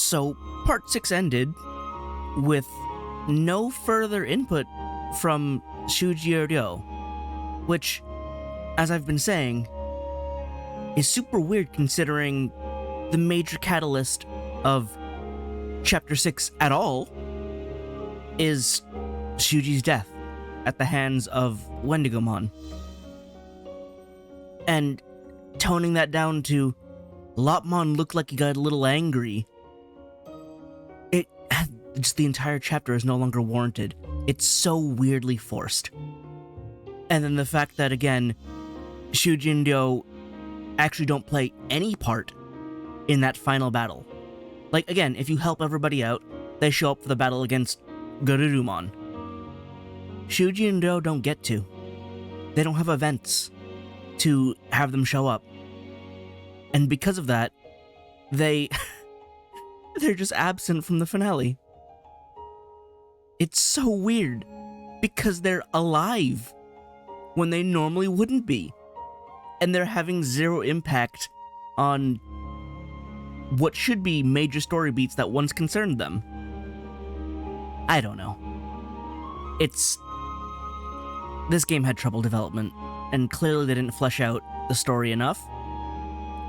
So, Part 6 ended with no further input from Shuji or Ryo, which, as I've been saying, is super weird considering the major catalyst of Chapter 6 at all is Shuji's death at the hands of Wendigomon. And toning that down to Lopmon looked like he got a little angry. Just the entire chapter is no longer warranted. It's so weirdly forced. And then the fact that, again, Shuji and Ryo actually don't play any part in that final battle. Like, again, if you help everybody out, they show up for the battle against Garurumon. Shuji and Ryo don't get to. They don't have events to have them show up. And because of that, they're just absent from the finale. It's so weird, because they're alive when they normally wouldn't be. And they're having zero impact on what should be major story beats that once concerned them. I don't know. This game had trouble development, and clearly they didn't flesh out the story enough.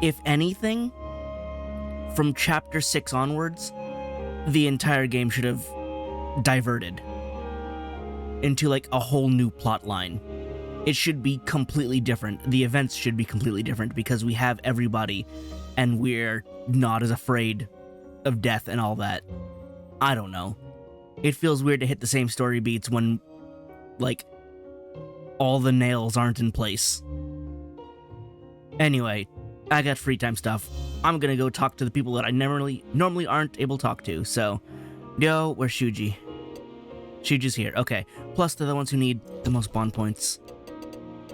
If anything, from Chapter 6 onwards, the entire game should have diverted into like a whole new plot line. It should be completely different. The events should be completely different because we have everybody and we're not as afraid of death and all that. I don't know. It feels weird to hit the same story beats when, like, all the nails aren't in place. Anyway, I got free time stuff. I'm gonna go talk to the people that I normally aren't able to talk to, so... Yo, where's Shuji? Shuji's here, okay. Plus, they're the ones who need the most bond points.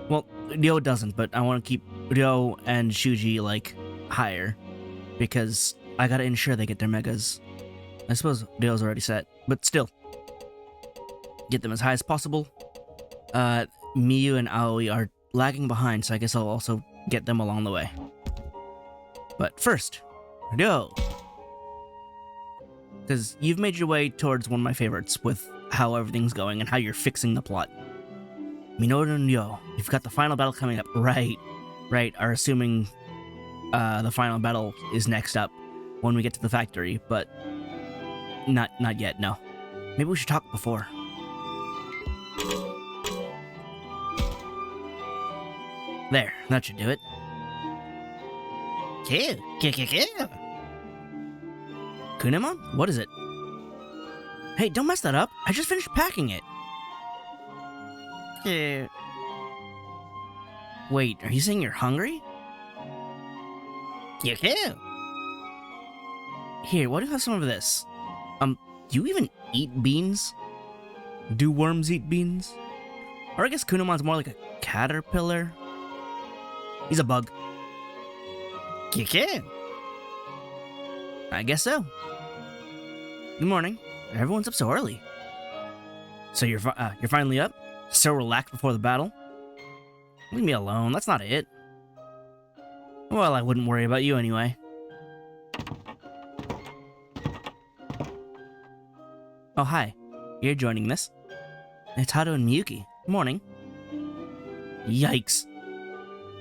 Well, Ryo doesn't, but I want to keep Ryo and Shuji, like, higher. Because I gotta ensure they get their megas. I suppose Ryo's already set, but still. Get them as high as possible. Miyu and Aoi are lagging behind, so I guess I'll also get them along the way. But first, Ryo. Because you've made your way towards one of my favorites with how everything's going and how you're fixing the plot. Minoru and Ryo, you've got the final battle coming up. Right, are assuming the final battle is next up when we get to the factory, but not yet, no. Maybe we should talk before. There, that should do it. Kill. Kunemon? What is it? Hey, don't mess that up. I just finished packing it. Wait, are you saying you're hungry? Here, why do you have some of this? Do you even eat beans? Do worms eat beans? Or I guess Kunemon's more like a caterpillar. He's a bug. I guess so. Good morning. Everyone's up so early. So you're finally up? So relaxed before the battle? Leave me alone, that's not it. Well, I wouldn't worry about you anyway. Oh, hi. You're joining this. It's Haru and Miyuki. Morning. Yikes.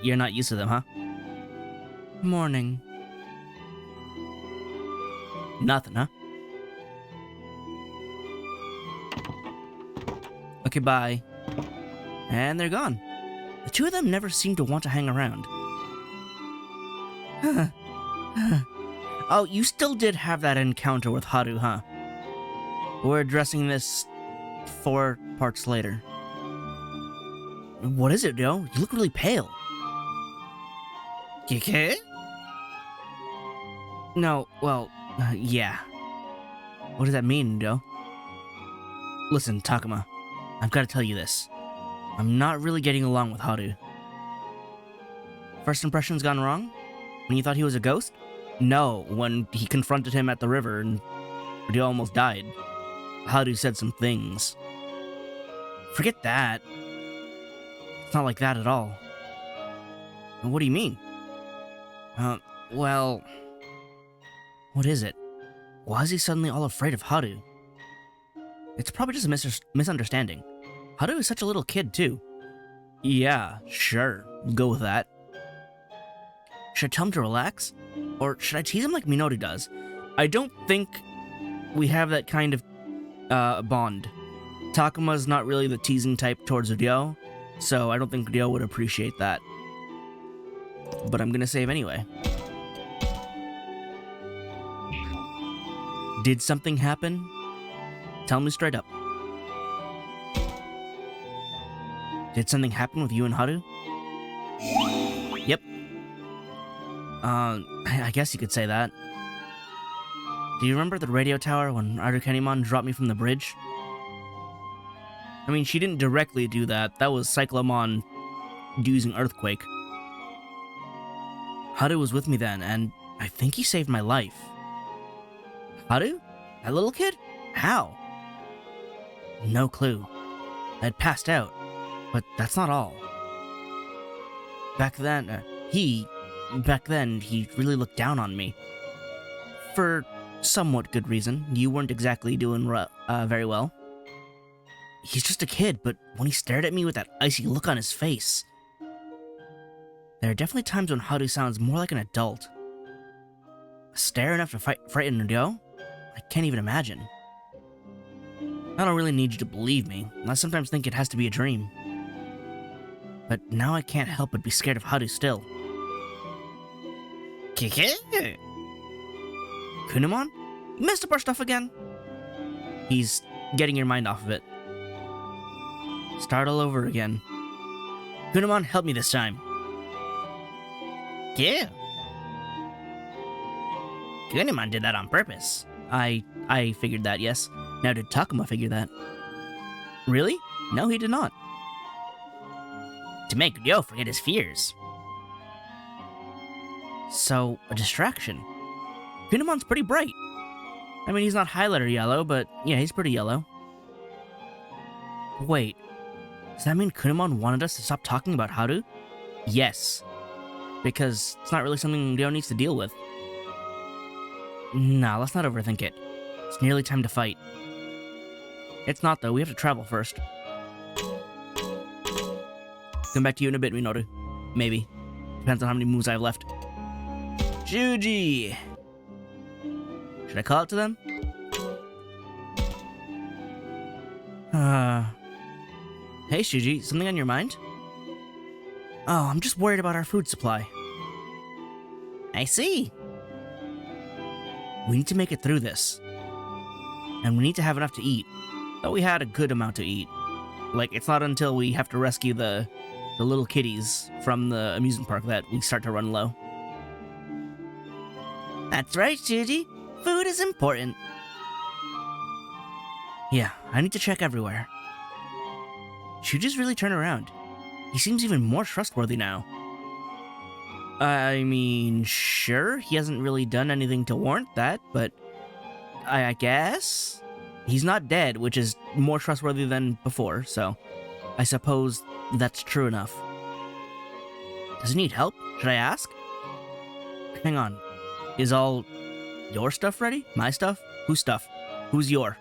You're not used to them, huh? Morning. Nothing, huh? Okay, bye. And they're gone. The two of them never seem to want to hang around. Oh, you still did have that encounter with Haru, huh? We're addressing this 4 parts later. What is it, Ryo? You look really pale. Kike? No, well, yeah. What does that mean, Ryo? Listen, Takuma, I've got to tell you this. I'm not really getting along with Haru. First impression's gone wrong? When you thought he was a ghost? No, when he confronted him at the river and Ryo almost died. Haru said some things. Forget that. It's not like that at all. What do you mean? Well... What is it? Why is he suddenly all afraid of Haru? It's probably just a misunderstanding. Haru is such a little kid, too. Yeah, sure. Go with that. Should I tell him to relax? Or should I tease him like Minoru does? I don't think we have that kind of bond. Takuma's not really the teasing type towards Ryo, so I don't think Ryo would appreciate that. But I'm gonna save anyway. Did something happen? Tell me straight up. Did something happen with you and Haru? Yep. I guess you could say that. Do you remember the radio tower when Arukenimon dropped me from the bridge? I mean, she didn't directly do that. That was Cyclomon using Earthquake. Haru was with me then, and I think he saved my life. Haru? That little kid? How? No clue. I'd passed out, but that's not all. Back then, he really looked down on me. For somewhat good reason. You weren't exactly doing very well. He's just a kid, but when he stared at me with that icy look on his face... There are definitely times when Haru sounds more like an adult. A stare enough to frighten Ryo? I can't even imagine. I don't really need you to believe me. I sometimes think it has to be a dream. But now I can't help but be scared of Haru still. Kunimon? You messed up our stuff again? He's getting your mind off of it. Start all over again. Kunimon, help me this time. Yeah. Kunimon did that on purpose. I figured that, yes. Now did Takuma figure that? Really? No, he did not. To make Ryo forget his fears. So, a distraction. Kunemon's pretty bright. I mean, he's not highlighter yellow, but yeah, he's pretty yellow. Wait, does that mean Kunemon wanted us to stop talking about Haru? Yes. Because it's not really something Ryo needs to deal with. Nah, let's not overthink it. It's nearly time to fight. It's not, though. We have to travel first. Come back to you in a bit, Minoru. Maybe. Depends on how many moves I have left. Shuji! Should I call out to them? Hey, Shuji, something on your mind? Oh, I'm just worried about our food supply. I see. We need to make it through this. And we need to have enough to eat. Though we had a good amount to eat. Like, it's not until we have to rescue the little kitties from the amusement park that we start to run low. That's right, Shuji. Food is important. Yeah, I need to check everywhere. Shuji's really turned around. He seems even more trustworthy now. I mean, sure, he hasn't really done anything to warrant that, but I guess? He's not dead, which is more trustworthy than before, so I suppose that's true enough. Does he need help? Should I ask? Hang on. Is all your stuff ready? My stuff? Whose stuff? Who's your?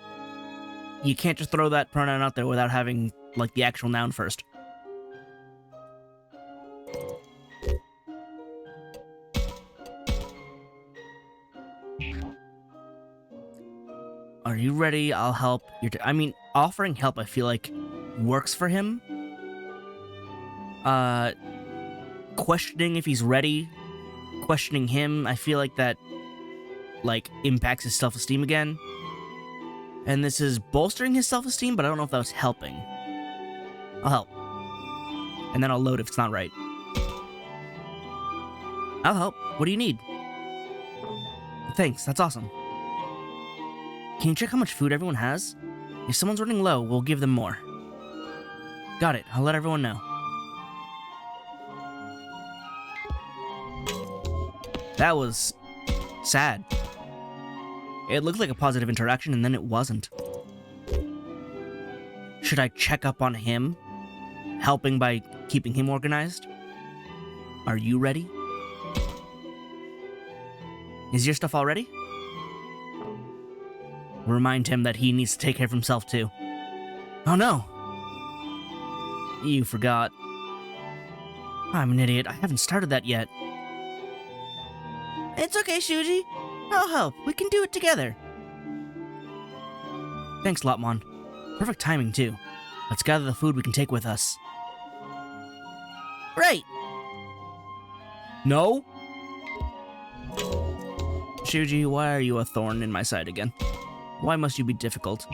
You can't just throw that pronoun out there without having, like, the actual noun first. Are you ready? I'll help. I mean, offering help, I feel like, works for him. Questioning if he's ready, questioning him, I feel like that, like, impacts his self-esteem again. And this is bolstering his self-esteem, but I don't know if that's helping. I'll help. And then I'll load if it's not right. I'll help. What do you need? Thanks, that's awesome. Can you check how much food everyone has? If someone's running low, we'll give them more. Got it. I'll let everyone know. That was sad. It looked like a positive interaction, and then it wasn't. Should I check up on him? Helping by keeping him organized? Are you ready? Is your stuff all ready? Remind him that he needs to take care of himself too. Oh no! You forgot. I'm an idiot. I haven't started that yet. It's okay, Shuji. I'll help. We can do it together. Thanks, Lotmon. Perfect timing, too. Let's gather the food we can take with us. Right! No? Shuji, why are you a thorn in my side again? Why must you be difficult?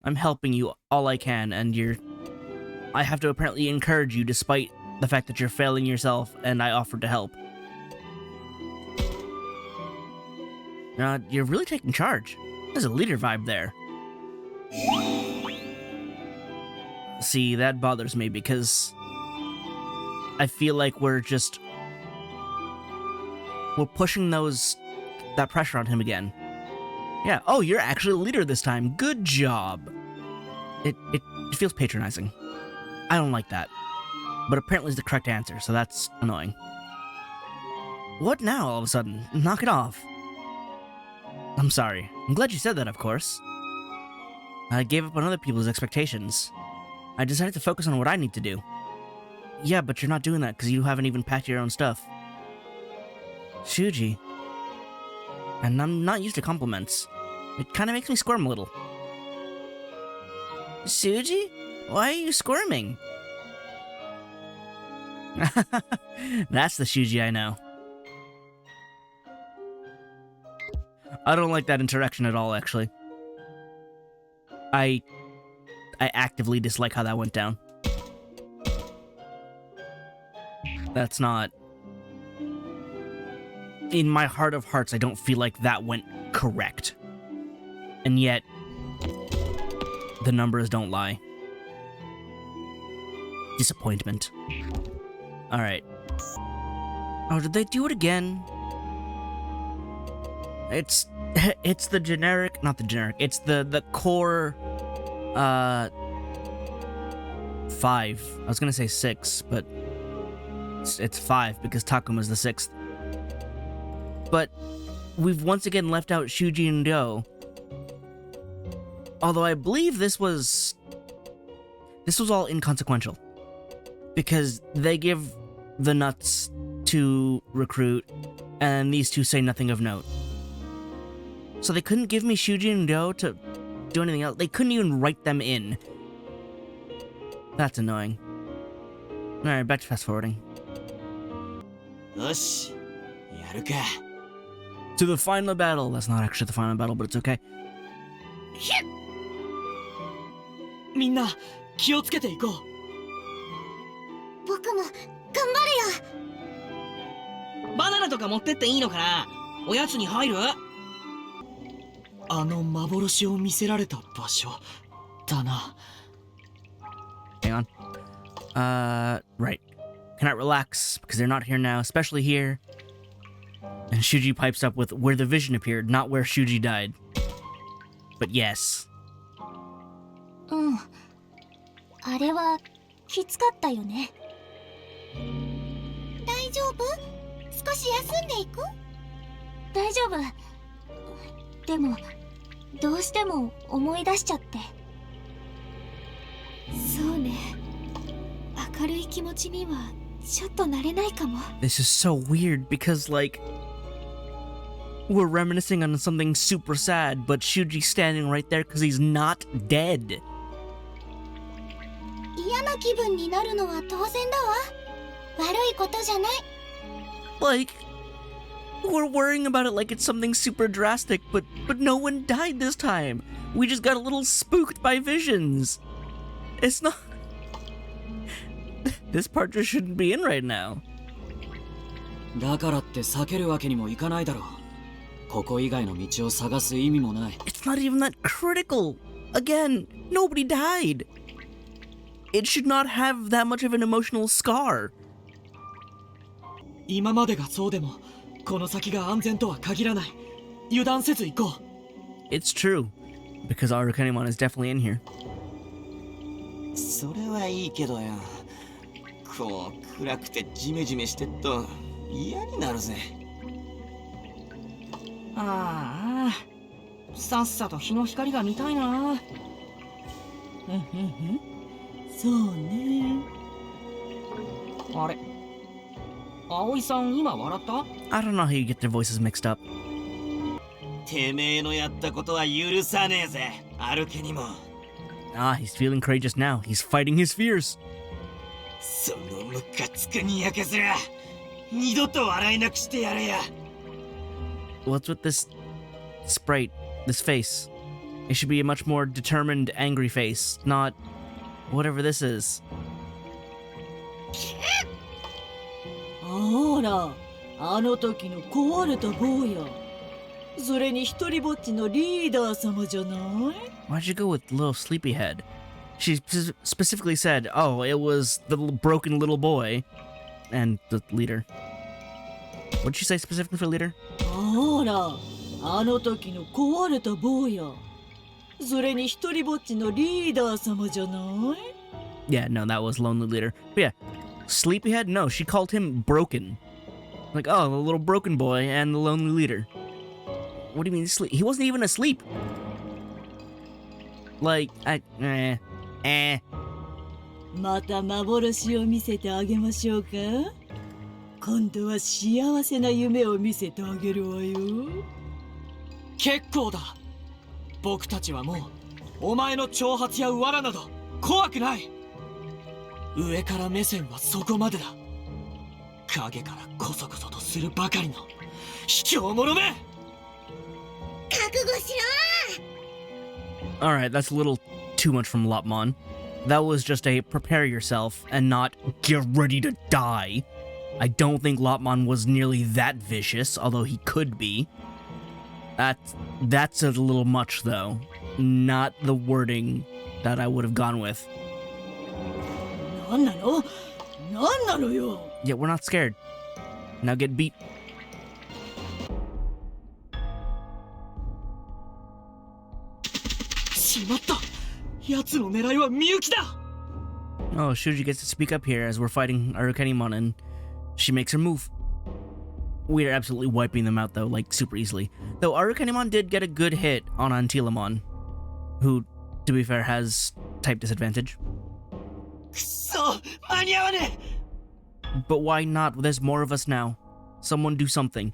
I'm helping you all I can, and I have to apparently encourage you despite the fact that you're failing yourself, and I offered to help. You're really taking charge. There's a leader vibe there. See, that bothers me because I feel like we're pushing that pressure on him again. Yeah, oh, you're actually the leader this time. Good job. It feels patronizing. I don't like that. But apparently it's the correct answer, so that's annoying. What now, all of a sudden? Knock it off. I'm sorry. I'm glad you said that, of course. I gave up on other people's expectations. I decided to focus on what I need to do. Yeah, but you're not doing that because you haven't even packed your own stuff. Shuji. And I'm not used to compliments. It kind of makes me squirm a little. Shuji? Why are you squirming? That's the Shuji I know. I don't like that interaction at all, actually. I actively dislike how that went down. That's not... In my heart of hearts, I don't feel like that went correct. And yet, the numbers don't lie. Disappointment. Alright. Oh, did they do it again? It's the generic, not the generic, it's the core, 5. I was gonna say 6, but it's 5 because Takuma's the 6th. But we've once again left out Shuji and Do. Although I believe this was all inconsequential. Because they give the nuts to recruit, and these two say nothing of note. So they couldn't give me Shuji and Do to do anything else. They couldn't even write them in. That's annoying. Alright, back to fast forwarding. To the final battle. That's not actually the final battle, but it's okay. みんな気をつけていこう。僕も頑張るよ。バナナとか持ってっていいのかな。おやつに入る？あの幻を見せられた場所だな。Hang on. Right. Cannot relax because they're not here now, especially here. And Shuji pipes up with where the vision appeared, not where Shuji died. But yes. うん。あれはきつかったよね。大丈夫？少し休んでいく？大丈夫。でもどうしても思い出しちゃって。そうね。明るい気持ちにはちょっと慣れないかも。This is so weird because, like, we're reminiscing on something super sad, but Shuji's standing right there because he's not dead. 嫌な気分になるのは当然だわ。悪いことじゃない。Like, we're worrying about it like it's something super drastic, but no one died this time. We just got a little spooked by visions. It's not... This part just shouldn't be in right now. だからって避けるわけにもいかないだろう。ここ以外の道を探す意味もない。It's not even that critical. Again, nobody died. It should not have that much of an emotional scar. 今までがそうでも、この先が安全とは限らない。油断せず行こう。It's true, because Arukanimon is definitely in here. それはいいけどよ。こう暗くてジメジメしてっと嫌になるぜ。ああ、さっさと日の光が見たいな。そうね。あれ、葵さん今笑った？ I don't know how you get their voices mixed up. てめえのやったことは許さねえぜ、アルケニモン。Ah, he's feeling courageous now. He's fighting his fears. そのムカつくにやけずら、二度と笑えなくしてやれや。What's with this sprite, this face? It should be a much more determined, angry face, not whatever this is. あら、あの時の壊れた坊や。それに一人ぼっちのリーダー様じゃない？ Why'd you go with little sleepyhead? She specifically said, oh, it was the broken little boy and the leader. What'd she say specifically for leader? あら、あの時の壊れた坊や。それに一人ぼっちのリーダー様じゃない？ Yeah, no, that was lonely leader. But yeah, sleepyhead? No, she called him broken. Like, oh, the little broken boy and the lonely leader. What do you mean sleep? He wasn't even asleep. Like, また幻を見せてあげましょうか？今度は幸せな夢を見せてあげるわよ。結構だ。僕たちはもうお前の挑発や罠など怖くない。上から目線はそこまでだ。影からコソコソとするばかりの卑怯者め。覚悟し alright, that's a little too much from Lopmon. That was just a prepare yourself and not get ready to die. I don't think Lopmon was nearly that vicious, although he could be. That's a little much, though. Not the wording that I would have gone with. なんなの？なんなのよ。 Yeah, we're not scared. Now get beat. しまった。奴の狙いはみゆきだ。 Oh, Shuji gets to speak up here as we're fighting Arukenimon, and she makes her move. We are absolutely wiping them out, though, like, super easily. Though Arukenimon did get a good hit on Antilamon, who, to be fair, has type disadvantage. くそ、間に合わねえ。 But why not? There's more of us now. Someone do something.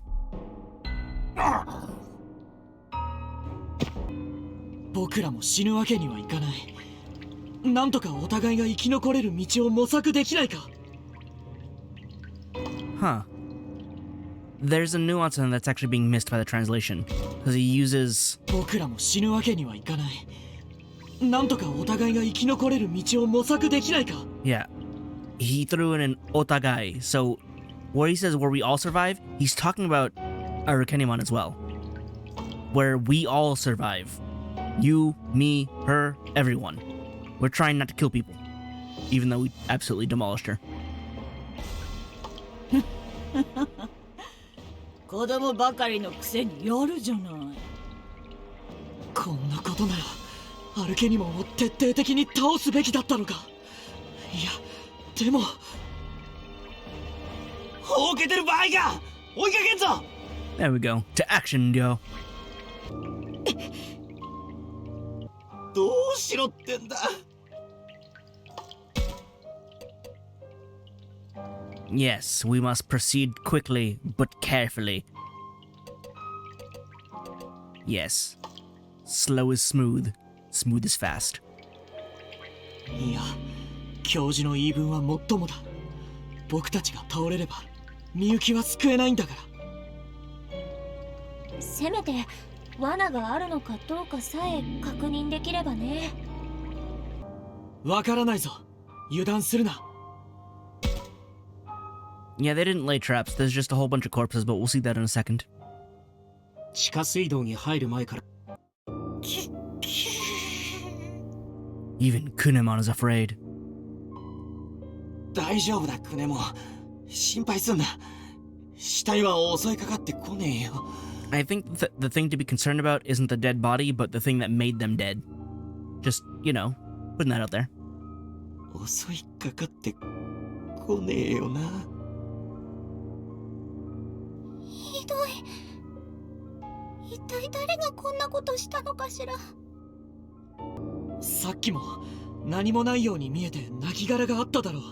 僕らも死ぬわけにはいかない。なんとかお互いが生き残れる道を模索できないか。 Huh. There's a nuance in that that's actually being missed by the translation. Because he uses... 僕らも死ぬわけにはいかない。なんとかお互いが生き残れる道を模索できないか。 Yeah. He threw in an otagai. So, where he says where we all survive, he's talking about Arukenimon as well. Where we all survive. You, me, her, everyone. We're trying not to kill people. Even though we absolutely demolished her. 子供ばかりのくせにやるじゃない。こんなことならアルケニモンを徹底的に倒すべきだったのか。いや、でもほうけてる場合か。追いかけんぞ。 There we go. To action, yo. どうしろってんだ。 Yes, we must proceed quickly, but carefully. Yes. Slow is smooth. Smooth is fast. いや、教授の言い分はもっともだ。僕たちが倒れればみゆきは救えないんだから。せめて罠があるのかどうかさえ確認できればね。わからないぞ。油断するな。 Yeah, they didn't lay traps. There's just a whole bunch of corpses, but we'll see that in a second. 地下水道に入る前から。 Even Kunemon is afraid. 大丈夫だ、クネモン。心配すんな。死体は襲いかかってこねえよ。 I think the thing to be concerned about isn't the dead body, but the thing that made them dead. Just, you know, putting that out there. 襲いかかってこねえよな。ひどい。痛体誰がこんなことしたのかしら。さっきも何もないように見えて亡骸があっただろう。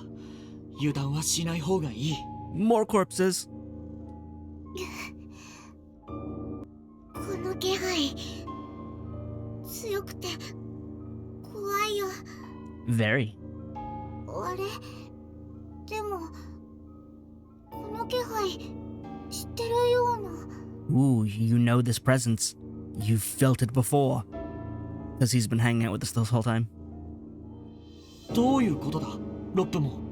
油断はしない方がいい。 More corpses. この気配強くて怖いよ。 Very. あれでもこの気配知ってるような。 Ooh, you know this presence. You've felt it before. Because he's been hanging out with us this whole time. どういうことだロップも。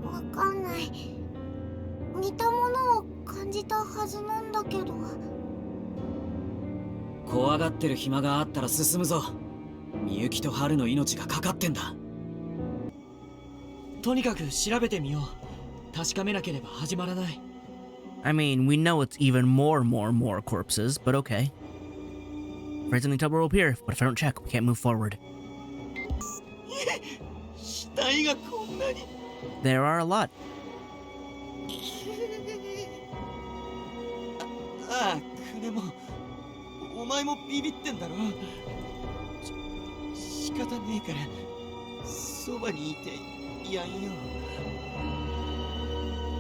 わかんない。似たものを感じたはずなんだけど。怖がってる暇があったら進むぞ。みゆきと春の命がかかってんだ。とにかく調べてみよう。確かめなければ始まらない。 I mean, we know it's even more corpses, but okay. There's any trouble up here, but if I don't check, we can't move forward. 死体がこんなに。 There are a lot. ああ、クレモン。お前もビビってんだろ。仕方ねえから、そばにいてやんよ。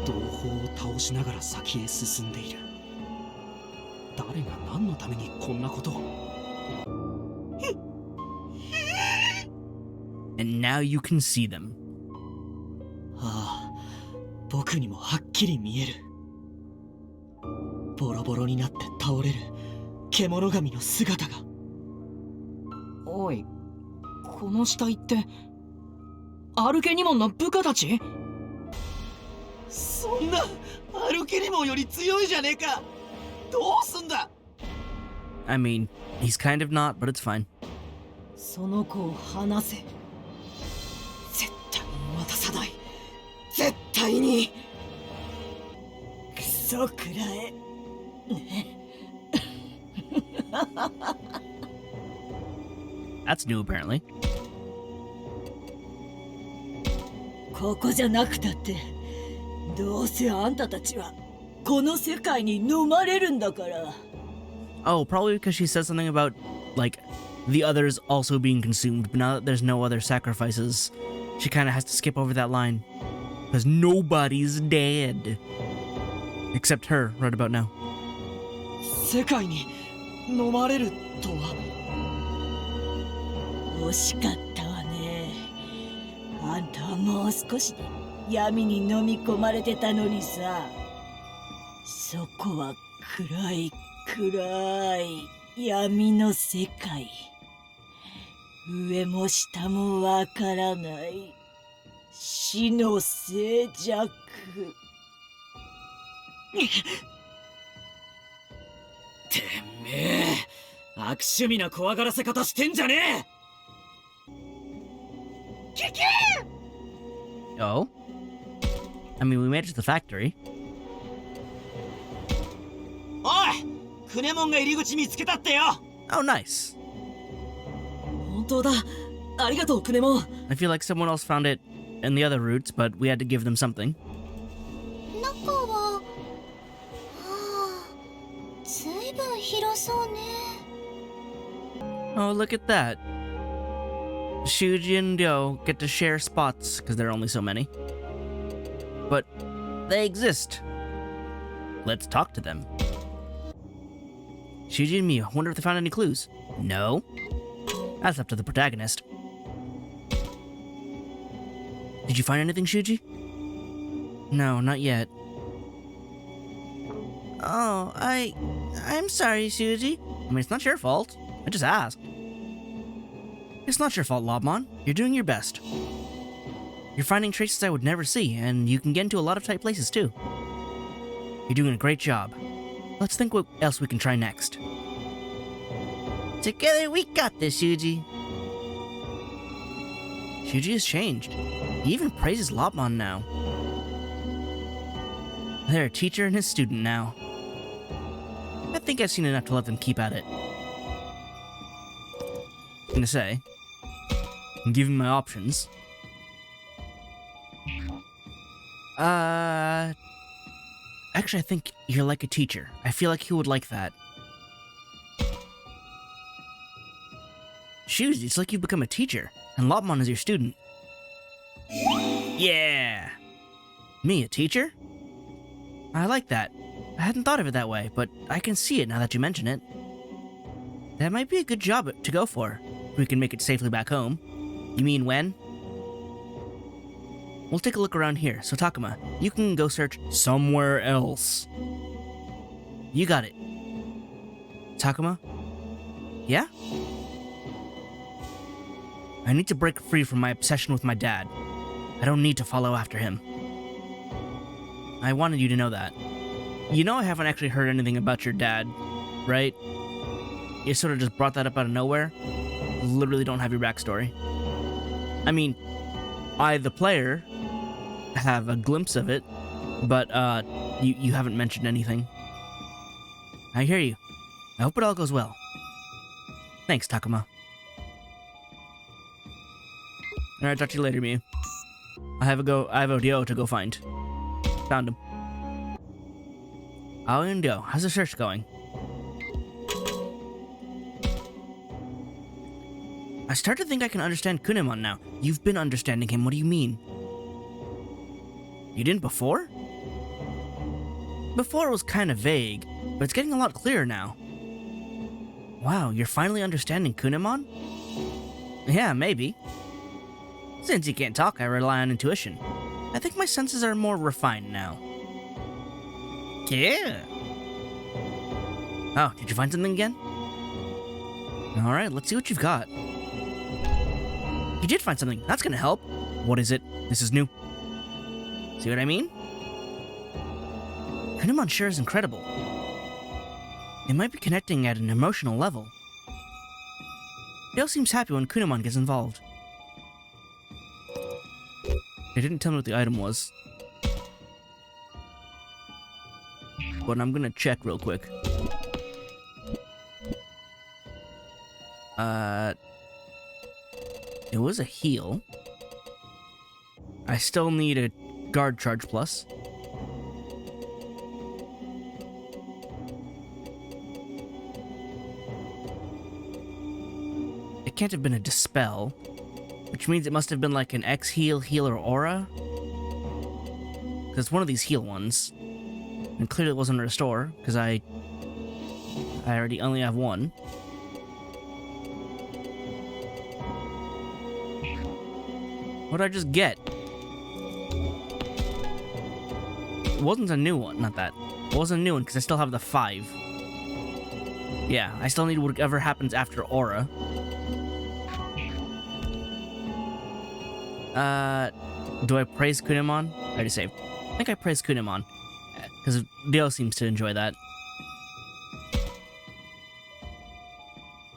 同胞を倒しながら先へ進んでいる。誰が何のためにこんなことを。 And now you can see them. ああ、僕にもはっきり見える。ボロボロになって倒れる獣神の姿が。おい、この死体ってアルケニモンの部下たち？そんなアルケリモンより強いじゃねえか。どうすんだ。 I mean, he's kind of not, but it's fine. その子を離せ。絶対に渡さない。絶対に。クソくらえ。That's new, apparently. ここじゃなくたって、どうせあんたたちはこの世界に飲まれるんだから。 Oh, probably because she said something about, like, the others also being consumed, but now that there's no other sacrifices, she kind of has to skip over that line. Because nobody's dead. Except her, right about now. 世界に飲まれるとは。惜しかったわね。あんたはもう少しで闇に飲み込まれてたのにさ。そこは暗い暗い闇の世界。上も下もわからない死の静寂。てめえ、悪趣味な怖がらせ方してんじゃねえ。 Oh? I mean, we made it to the factory. おい、クレモンが入り口見つけたってよ。 Oh, nice. 本当だ。ありがとうクレモン。 I feel like someone else found it in the other routes, but we had to give them something. 中はずいぶん広そうね。 Oh, look at that. Shuji and Ryo get to share spots because there are only so many. But they exist. Let's talk to them. Shuji and Mio, wonder if they found any clues. No? That's up to the protagonist. Did you find anything, Shuji? No, not yet. Oh, I'm sorry, Shuji. I mean, it's not your fault. I just asked. It's not your fault, Lobmon. You're doing your best. You're finding traces I would never see, and you can get into a lot of tight places, too. You're doing a great job. Let's think what else we can try next. Together we got this, Shuji. Shuji has changed. He even praises Lobmon now. They're a teacher and his student now. I think I've seen enough to let them keep at it. I'm gonna say, give me my options. I Actually, I think you're like a teacher. I feel like he would like that. Shoot, it's like you've become a teacher, and Lopmon is your student. Yeah! Me, a teacher? I like that. I hadn't thought of it that way, but I can see it now that you mention it. That might be a good job to go for. If we can make it safely back home. You mean when? We'll take a look around here, so Takuma, you can go search somewhere else. You got it. Takuma? Yeah? I need to break free from my obsession with my dad. I don't need to follow after him. I wanted you to know that. You know I haven't actually heard anything about your dad, right? You sort of just brought that up out of nowhere. Literally don't have your backstory. I mean, I, the player, have a glimpse of it, but you haven't mentioned anything. I hear you. I hope it all goes well. Thanks, Takuma. Alright, talk to you later, Miu. I have a Dio to go find. Found him. Aoi and Dio, how's the search going? I start to think I can understand Kunemon now. You've been understanding him, what do you mean? You didn't before? Before it was kind of vague, but it's getting a lot clearer now. Wow, you're finally understanding Kunemon? Yeah, maybe. Since he can't talk, I rely on intuition. I think my senses are more refined now. Yeah. Oh, did you find something again? Alright, let's see what you've got. You did find something. That's gonna help. What is it? This is new. See what I mean? Kunemon sure is incredible. It might be connecting at an emotional level. Dale seems happy when Kunemon gets involved. They didn't tell me what the item was. But I'm gonna check real quick. It was a heal. I still need a guard charge plus. It can't have been a dispel, which means it must have been like an X heal, or aura. Because it's one of these heal ones. And clearly it wasn't a restore, because I already only have one. What did I just get? It wasn't a new one, not that. It wasn't a new one, because I still have the 5. Yeah, I still need whatever happens after aura. Do I praise Kunemon? I already saved. I think I praise Kunemon. Because Dio seems to enjoy that.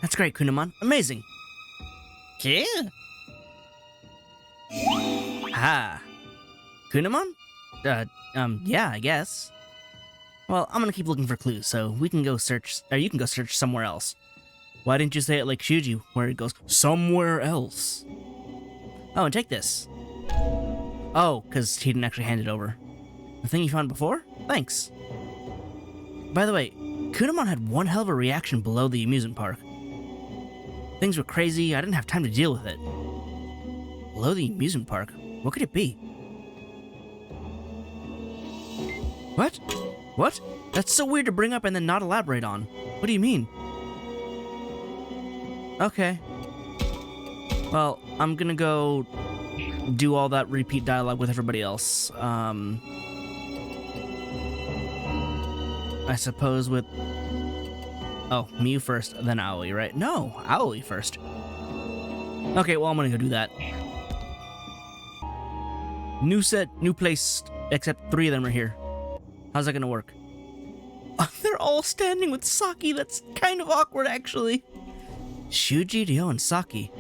That's great, Kunemon. Amazing. Yeah. Ah. Kunemon? Yeah, I guess. Well, I'm gonna keep looking for clues, so we can go search, or you can go search somewhere else. Why didn't you say it like Shuji, where it goes, somewhere else? Oh, and take this. Oh, because he didn't actually hand it over. The thing you found before? Thanks. By the way, Kunemon had one hell of a reaction below the amusement park. Things were crazy, I didn't have time to deal with it. Below the amusement park? What could it be? What? What? That's so weird to bring up and then not elaborate on. What do you mean? Okay. Well, I'm gonna go do all that repeat dialogue with everybody else. I suppose with... Oh, Miu first, then Aoi, right? No, Aoi first. Okay, well, I'm gonna go do that. New set, new place, except 3 of them are here. How's that gonna work? They're all standing with Saki. That's kind of awkward, actually. Shuji, Dio, and Saki.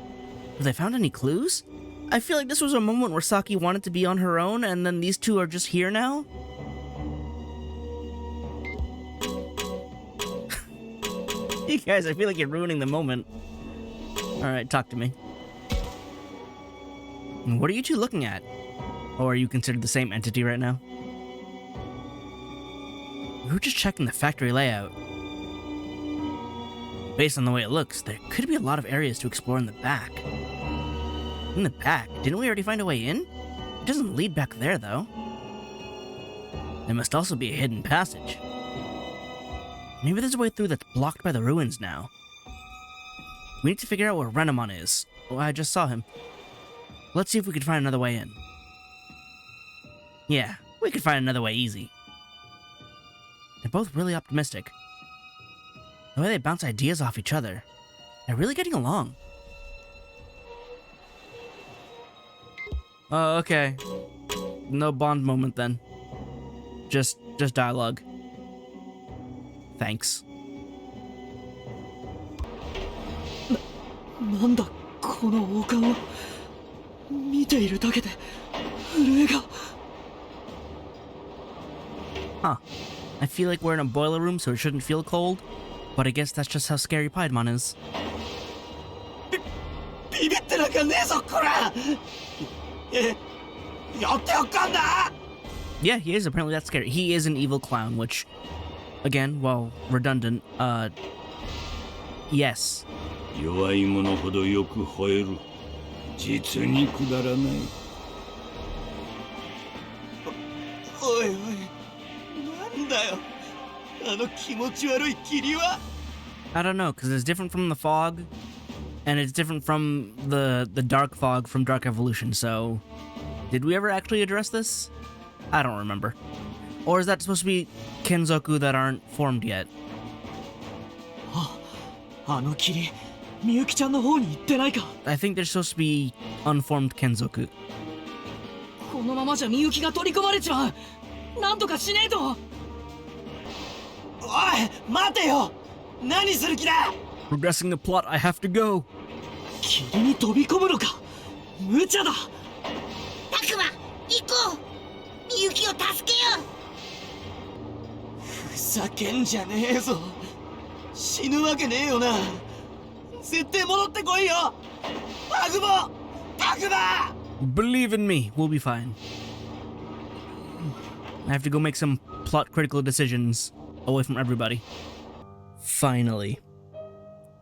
Have they found any clues? I feel like this was a moment where Saki wanted to be on her own, and then these two are just here now? You guys, I feel like you're ruining the moment. Alright, talk to me. What are you two looking at? Or are you considered the same entity right now? We were just checking the factory layout. Based on the way it looks, there could be a lot of areas to explore in the back. In the back? Didn't we already find a way in? It doesn't lead back there, though. There must also be a hidden passage. Maybe there's a way through that's blocked by the ruins now. We need to figure out where Renamon is. Oh, I just saw him. Let's see if we can find another way in. Yeah, we could find another way easy. They're both really optimistic. The way they bounce ideas off each other. They're really getting along. Oh, okay. No bond moment then. Just dialogue. Thanks. なんだこの王冠は。見ているだけで震えが。Huh. I feel like we're in a boiler room, so it shouldn't feel cold. But I guess that's just how scary Piedmon is. ビビってなんかねえぞこら。やっておかんだ。 Yeah, he is apparently that scary. He is an evil clown, which, again, well, redundant, yes. 弱い者ほどよく吠える。実にくだらない。おいおい、なんだよ。あの気持ち悪い霧は。 I don't know, because it's different from the fog, and it's different from the dark fog from Dark Evolution, so... Did we ever actually address this? I don't remember. Or is that supposed to be Kenzoku that aren't formed yet? あの霧、みゆきちゃんの方に行ってないか。 I think they're supposed to be unformed Kenzoku. このままじゃみゆきが取り込まれちまう。なんとかしねえと。おい、待てよ。何する気だ。 Progressing the plot, I have to go. 霧に飛び込むのか。無茶だ。タクマ、行こう。みゆきを助けよう。ふざけんじゃねえぞ。死ぬわけねえよな。絶対戻ってこいよ。タグモ、タグマ。 Believe in me, we'll be fine. I have to go make some plot critical decisions away from everybody. Finally,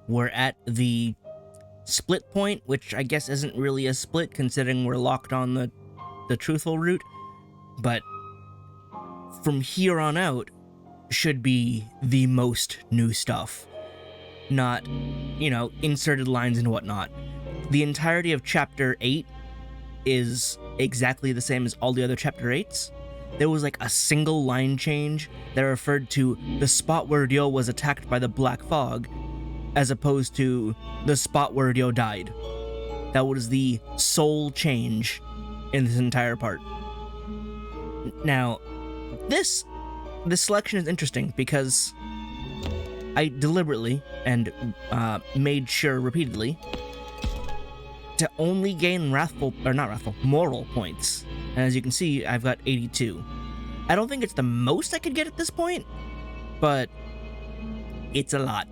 we're at the split point, which I guess isn't really a split considering we're locked on the truthful route, but from here on out should be the most new stuff. Not, you know, inserted lines and whatnot. The entirety of Chapter 8 is exactly the same as all the other Chapter 8s. There was like a single line change that referred to the spot where Ryo was attacked by the Black Fog, as opposed to the spot where Ryo died. That was the sole change in this entire part. Now, this selection is interesting because I deliberately and made sure repeatedly to only gain moral points. And as you can see, I've got 82. I don't think it's the most I could get at this point, but it's a lot.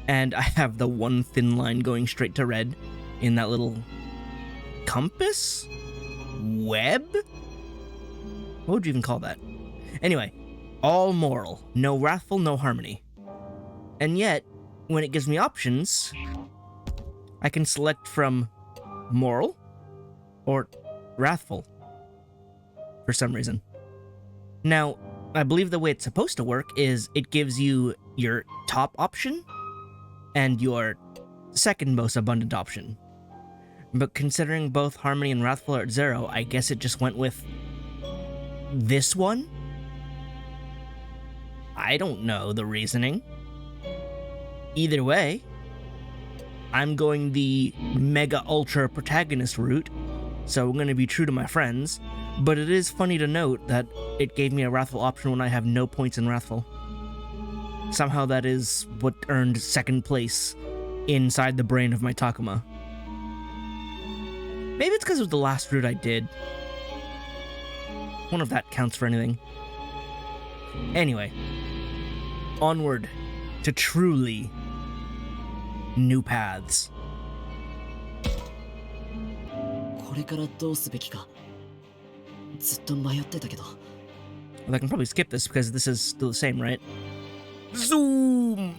And I have the one thin line going straight to red in that little compass? Web? What would you even call that? Anyway, all moral, no wrathful, no harmony. And yet, when it gives me options, I can select from moral or wrathful for some reason. Now, I believe the way it's supposed to work is it gives you your top option and your second most abundant option. But considering both harmony and wrathful are at 0, I guess it just went with this one? I don't know the reasoning. Either way, I'm going the mega ultra protagonist route, so I'm going to be true to my friends, but it is funny to note that it gave me a wrathful option when I have no points in wrathful. Somehow that is what earned second place inside the brain of my Takuma. Maybe it's because it was the last route I did. One of that counts for anything. Anyway, onward to truly new paths. これからどうすべきかずっと迷ってたけど。Well, I can probably skip this because this is still the same, right? Zoom!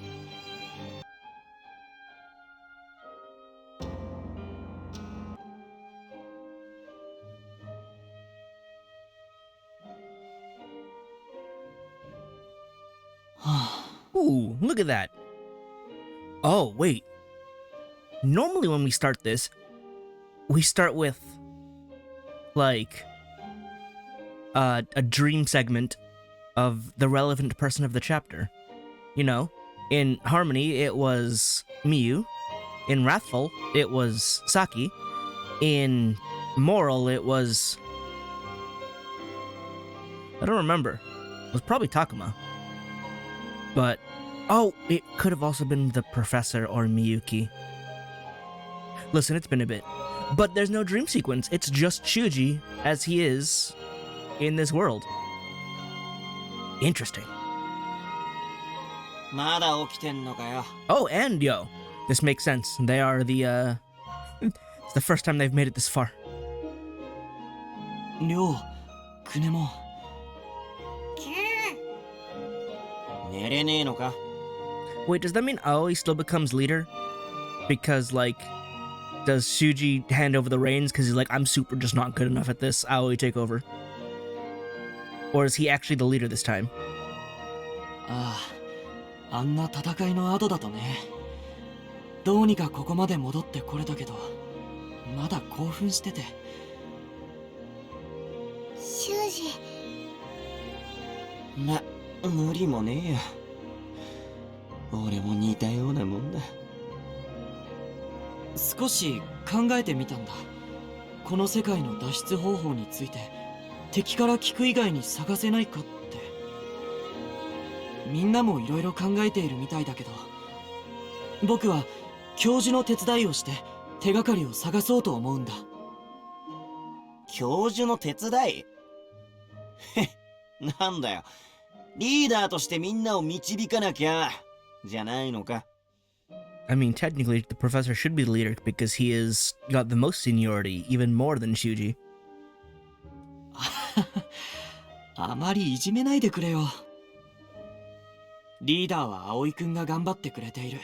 Ooh, look at that. Oh, wait. Normally when we start this, we start with, like, a dream segment of the relevant person of the chapter. You know, in Harmony, it was Miyu. In Wrathful, it was Saki. In Moral, it was... I don't remember. It was probably Takuma. But, oh, it could have also been the Professor or Miyuki. Listen, it's been a bit. But there's no dream sequence. It's just Shuji as he is in this world. Interesting. まだ起きてんのかよ。 Oh, and yo, this makes sense. They are the, it's the first time they've made it this far. りょう、くねも。寝れねえのか？ Wait, does that mean Aoi still becomes leader? Because, like, does Shuji hand over the reins because he's like, I'm super just not good enough at this, Aoi take over? Or is he actually the leader this time? ああ、あんな戦いの後だとね。どうにかここまで戻ってこれたけど、まだ興奮してて。修二。ま、無理もねえよ。俺も似たようなもんだ。少し考えてみたんだ。この世界の脱出方法について敵から聞く以外に探せないかって。みんなもいろいろ考えているみたいだけど、僕は教授の手伝いをして手がかりを探そうと思うんだ。教授の手伝い？へ、なんだよ。リーダーとしてみんなを導かなきゃ、じゃないのか。I mean, technically, the professor should be the leader because he has got the most seniority, even more than Shuji. あまりいじめないでくれよ。リーダーは葵くんが頑張ってくれている。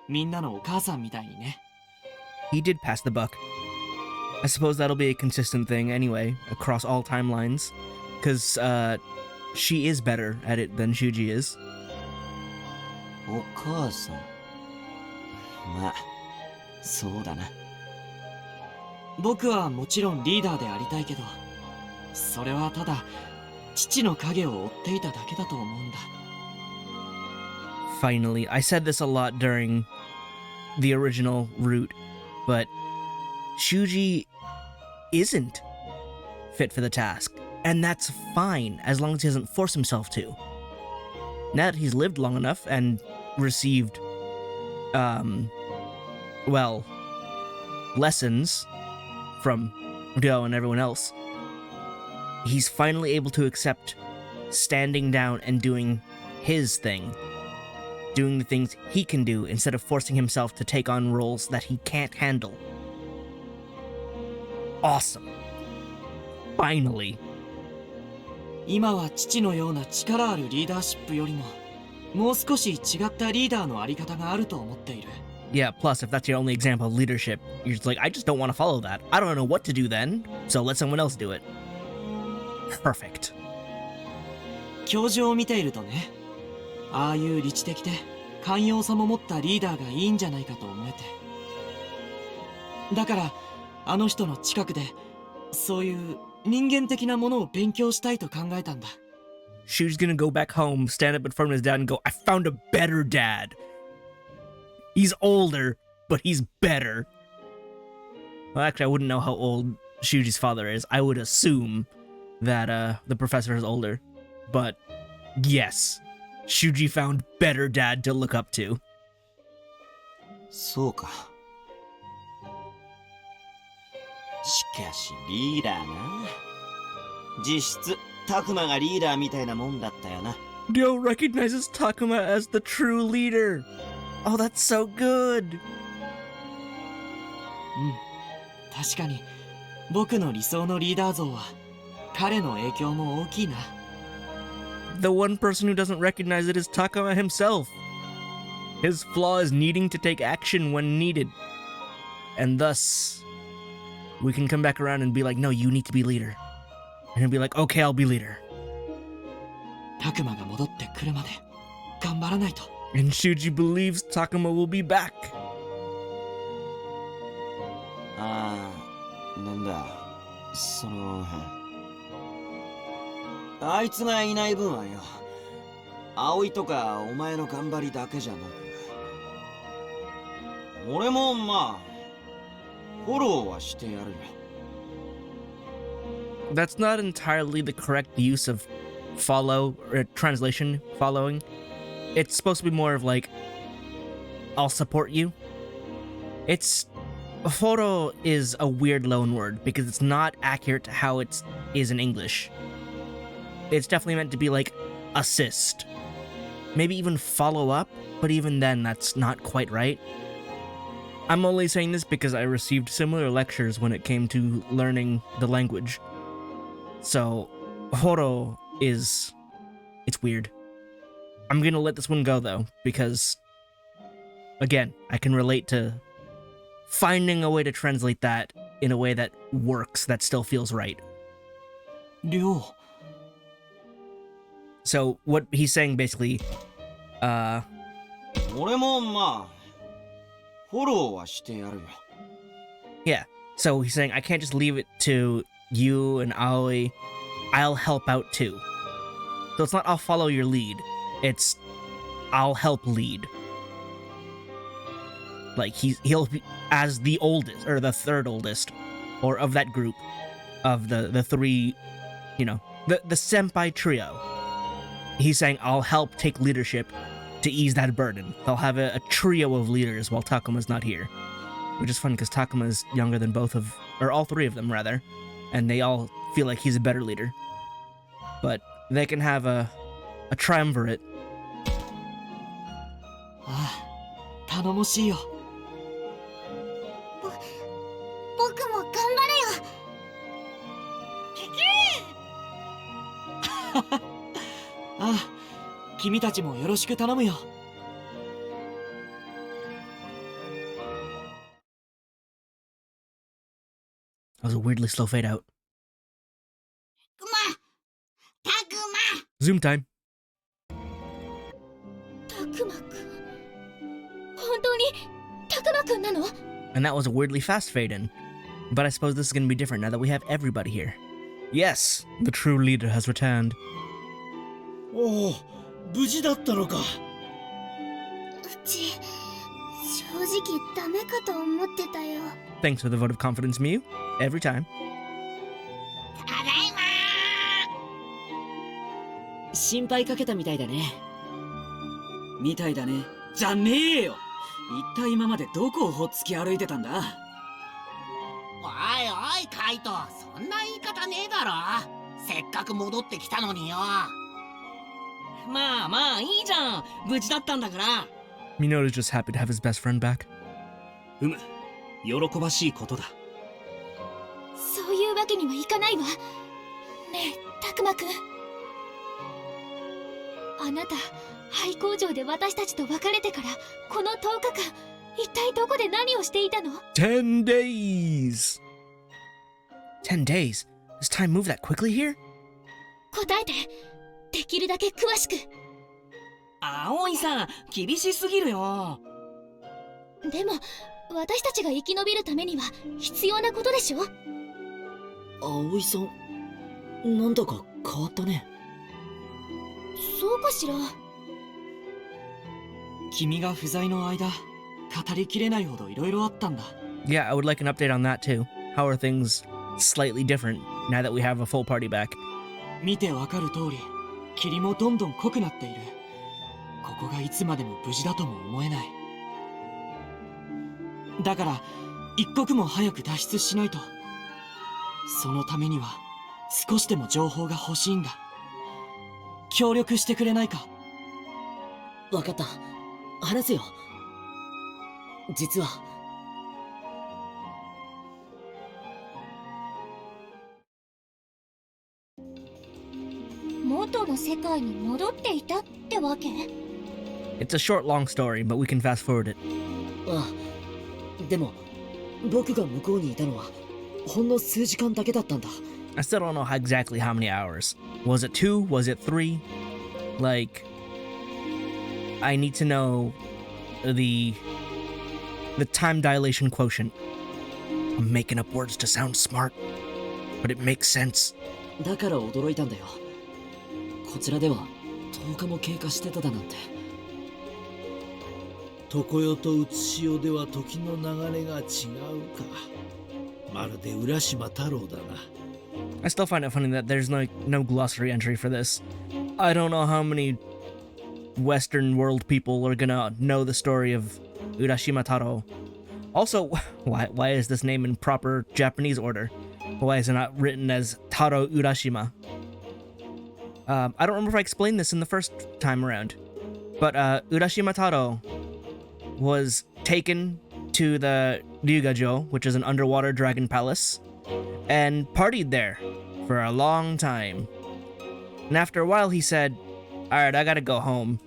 みんなのお母さんみたいにね。He did pass the buck. I suppose that'll be a consistent thing anyway, across all timelines. Because, she is better at it than Shuji is. お母さん。まあ、そうだな。僕はもちろんリーダーでありたいけど、それはただ父の影を追っていただけだと思うんだ。Finally, I said this a lot during the original route, but Shuji isn't fit for the task, and that's fine as long as he doesn't force himself to. Now that he's lived long enough and received, well, lessons from Ryo and everyone else, he's finally able to accept standing down and doing his thing. Doing the things he can do instead of forcing himself to take on roles that he can't handle. Awesome. Finally. 今は父のような力あるリーダーシップよりも、もう少し違ったリーダーのあり方があると思っている。Yeah, plus if that's your only example of leadership, you're just like, I just don't want to follow that. I don't know what to do then, so let someone else do it. Perfect. 教授を見ているとね、ああいう理知的で寛容さも持ったリーダーがいいんじゃないかと思えて。だからあの人の近くでそういう人間的なものを勉強したいと考えたんだ。Shu's gonna go back home, stand up in front of his dad and go, I found a better dad. He's older, but he's better. Well, actually, I wouldn't know how old Shuji's father is. I would assume that the professor is older. But yes, Shuji found better dad to look up to. そうか。しかしリーダーな。実質、タクマがリーダーみたいなもんだったよな。Ryo recognizes Takuma as the true leader. Oh, that's so good. 確かに僕の理想のリーダー像は彼の影響も大きいな。The one person who doesn't recognize it is Takuma himself. His flaw is needing to take action when needed. And thus, we can come back around and be like, no, you need to be leader. And he'll be like, okay, I'll be leader. タクマが戻ってくるまで頑張らないと。 And Shuji believes Takuma will be back. ああ、なんだ、あいつがいない分はよ、葵とかお前の頑張りだけじゃなく、俺もまあフォローはしてやるよ。 That's not entirely the correct use of follow or translation following. It's supposed to be more of like, I'll support you. It's Foro is a weird loan word because it's not accurate to how it is in English. It's definitely meant to be like assist. Maybe even follow up, but even then that's not quite right. I'm only saying this because I received similar lectures when it came to learning the language. So, Foro is... it's weird. I'm gonna let this one go though, because again, I can relate to finding a way to translate that in a way that works, that still feels right. りょう。 So what he's saying basically, 俺もまあフォローはしてやるよ。 yeah. So he's saying I can't just leave it to you and Aoi. I'll help out too. So it's not I'll follow your lead. It's I'll help lead. Like he'll be, as the oldest or the third oldest, or of that group, of the three, you know, the senpai trio. He's saying I'll help take leadership to ease that burden. They'll have a trio of leaders while Takuma's not here, which is fun because Takuma's younger than all three of them rather, and they all feel like he's a better leader. But they can have a triumvirate. ああ、頼もしいよ。僕も頑張れよ。ああ、君たちもよろしく頼むよ。 That was a weirdly slow fade out. タクマ Zoom time. タクマくん、本当にタクマくんなの？ And that was a weirdly fast fade in. But I suppose this is going to be different now that we have everybody here. Yes, the true leader has returned. おお、無事だったのか。うち正直ダメかと思ってたよ。 Thanks for the vote of confidence, Miu. Every time. ただいま心配かけたみたいだね。みたいだね。じゃねえよ。一体今までどこをほっつき歩いてたんだ。おいおいカイト、そんな言い方ねえだろ。せっかく戻ってきたのによ。まあまあいいじゃん。無事だったんだから。Minoru's just happy to have his best friend back. 喜ばしいことだ。そういうわけにはいかないわ。ねえタクマくん、あなた廃工場で私たちと別れてからこの10日間一体どこで何をしていたの？ 10 days! 10 days? Does time move that quickly here? 答えて、できるだけ詳しく。葵さん、厳しすぎるよ。でも私たちが生き延びるためには必要なことでしょ？葵さん、なんだか変わったね。そうかしら。君が不在の間、語りきれないほどいろいろあったんだ。 Yeah, I would like an update on that too. How are things slightly different now that we have a full party back? 見てわかる通り、霧もどんどん濃くなっている。ここがいつまでも無事だとも思えない。だから一刻も早く脱出しないと。そのためには少しでも情報が欲しいんだ。協力してくれないか？わかった。話すよ。実は。も元の世界に戻っていたってわけ？ It's a short, long story, but we can fast forward it. ああ、でも僕が向こうにいたのはほんの数時間だけだったんだ。 I still don't know exactly how many hours. Was it 2? Was it 3? Like, I need to know the time dilation quotient. I'm making up words to sound smart, but it makes sense. だから驚いたんだよ。こちらでは10日も経過してただなんて。常世と写し世では時の流れが違うか。まるで浦島太郎だな。I still find it funny that there's no glossary entry for this. I don't know how many Western world people are gonna know the story of Urashima Taro. Also, why is this name in proper Japanese order? Why is it not written as Taro Urashima? I don't remember if I explained this in the first time around, but Urashima Taro was taken to the Ryugajo, which is an underwater dragon palace, and partied there for a long time. And after a while, he said, "Alright, I gotta go home."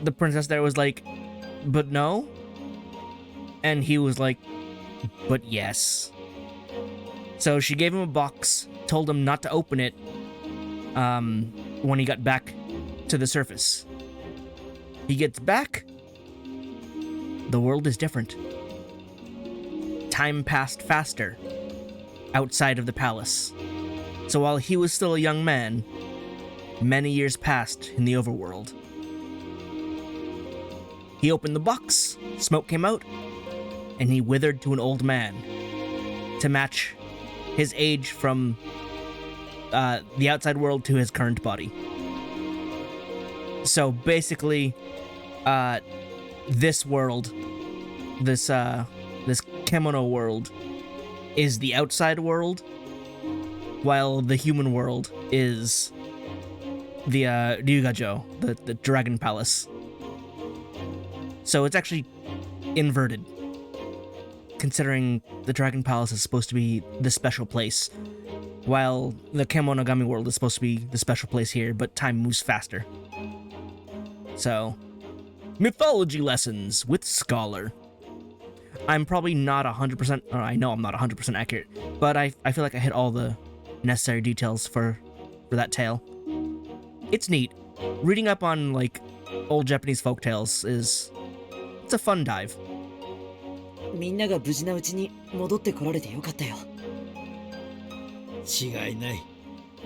The princess there was like, "But no?" And he was like, "But yes." So she gave him a box, told him not to open it when he got back to the surface. He gets back, the world is different. Time passed faster outside of the palace. So while he was still a young man, many years passed in the overworld. He opened the box, smoke came out, and he withered to an old man to match his age from the outside world to his current body. So basically, this world, this Kemono world, is the outside world, while the human world is the Ryugajo, the dragon palace. So it's actually inverted, considering the dragon palace is supposed to be the special place, while the Kemonogami world is supposed to be the special place here, but time moves faster. So, mythology lessons with Scholar. I'm probably not 100%, or I know I'm not 100% accurate, but I feel like I hit all the necessary details for that tale. It's neat. Reading up on, like, old Japanese folktales it's a fun dive. みんなが無事なうちに戻ってこられてよかったよ。違いない。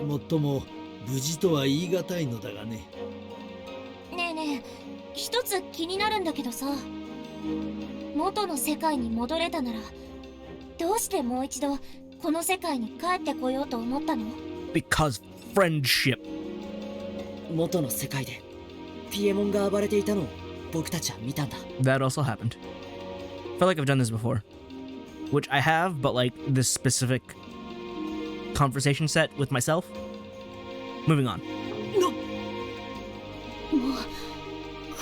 もっとも無事とは言い難いのだがね。ねえねえ、一つ気になるんだけどさ、元の世界に戻れたならどうしてもう一度この世界に帰ってこようと思ったの？ Because friendship. 元の世界でピエモンが暴れていたのを僕たちは見たんだ。 That also happened. I feel like I've done this before. Which I have, but like this specific conversation set with myself. Moving on. もう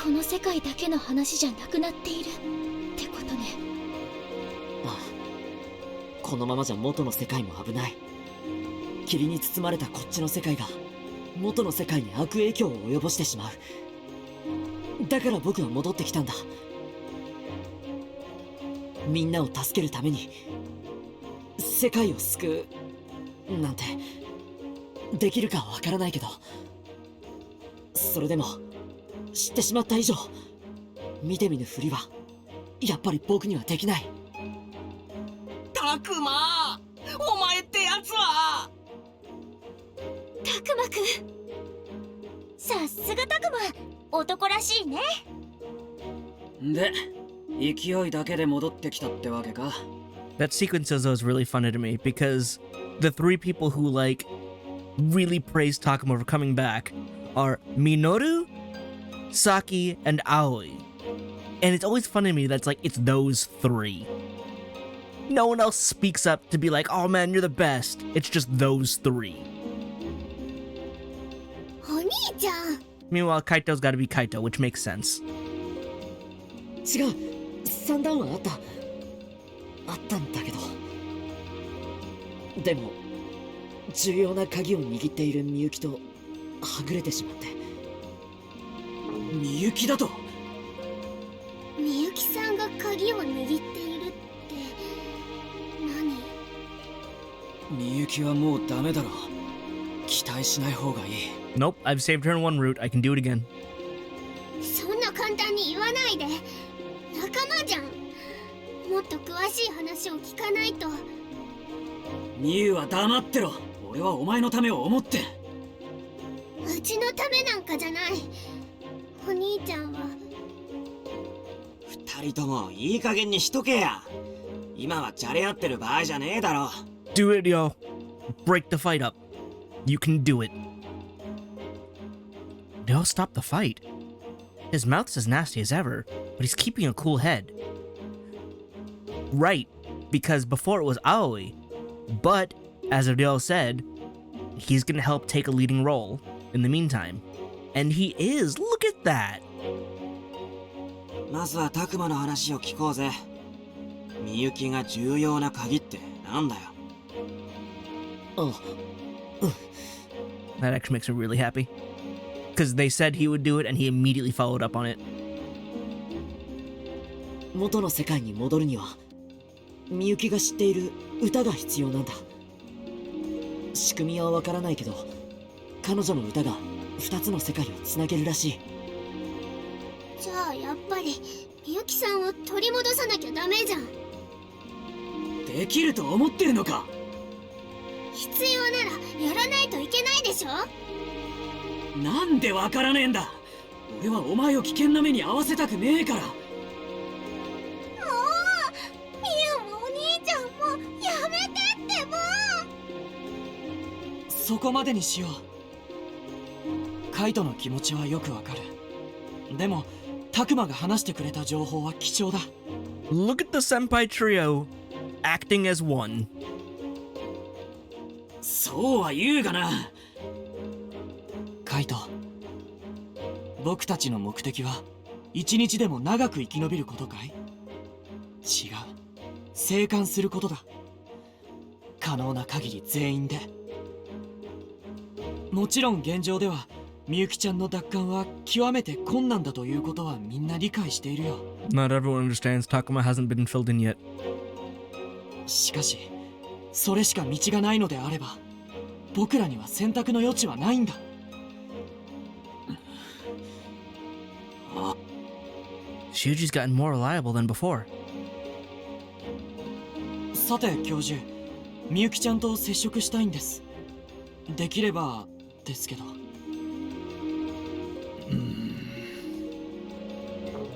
この世界だけの話じゃなくなっているってことね。ああ、このままじゃ元の世界も危ない。霧に包まれたこっちの世界が元の世界に悪影響を及ぼしてしまう。だから僕は戻ってきたんだ。みんなを助けるために世界を救うなんてできるかはわからないけど、それでも知ってしまった以上見て見ぬふりはやっぱり僕にはできない。たくま、お前ってやつは。たくまくん、さすがたくま、男らしいね。で、勢いだけで戻ってきたってわけか。 That sequence is really funny to me because the three people who like really praise Takuma for coming back are Minoru, Saki, and Aoi. And it's always funny to me that's like it's those three. No one else speaks up to be like, "Oh man, you're the best." It's just those three. お兄ちゃん。 Meanwhile, Kaito's gotta be Kaito, which makes sense. 違う、三段はあったんだけど、でも重要な鍵を握っているみゆきとはぐれてしまって。みゆきだと。みゆきさんが鍵を握っているって何？みゆきはもうダメだろ。期待しない方がいい。 Nope, I've saved her in one route. I can do it again. そんな簡単に言わないで。仲間じゃん。もっと詳しい話を聞かないと。みゆは黙ってろ。俺はお前のためを思って。うちのためなんかじゃない。お兄ちゃんは。二人ともいい加減にしとけや。今はじゃれ合ってる場合じゃねえだろ。 Do it, yo. Break the fight up. You can do it. No, stop the fight. His mouth's as nasty as ever, but he's keeping a cool head. Right, because before it was Aoi. But, as Adele said, he's gonna help take a leading role in the meantime. And he is, look at that! まずはタクマの話を聞こうぜ。みゆきが重要な鍵ってなんだよ。あ、That actually makes me really happy. Because they said he would do it and he immediately followed up on it. 元の世界に戻るには、みゆきが知っている歌が必要なんだ。仕組みはわからないけど、彼女の歌が2つの世界をつなげるらしい。じゃあやっぱりみゆきさんを取り戻さなきゃダメじゃん。できると思ってるのか。必要ならやらないといけないでしょ。なんでわからねえんだ。俺はお前を危険な目に遭わせたくねえから。もうみゆもお兄ちゃんもやめてってもう。そこまでにしよう。カイトの気持ちはよくわかる。でもタクマが話してくれた情報は貴重だ。 Look at the senpai trio acting as one. そうは言うがな。カイト、僕たちの目的は一日でも長く生き延びることかい？違う、生還することだ。可能な限り全員で。もちろん現状ではみゆきちゃんの奪還は極めて困難だということはみんな理解しているよ。 Not everyone understands Takuma hasn't been filled in yet. しかしそれしか道がないのであれば僕らには選択の余地はないんだ。Shuji's gotten more reliable than before. さて教授、みゆきちゃんと接触したいんです。できればですけど。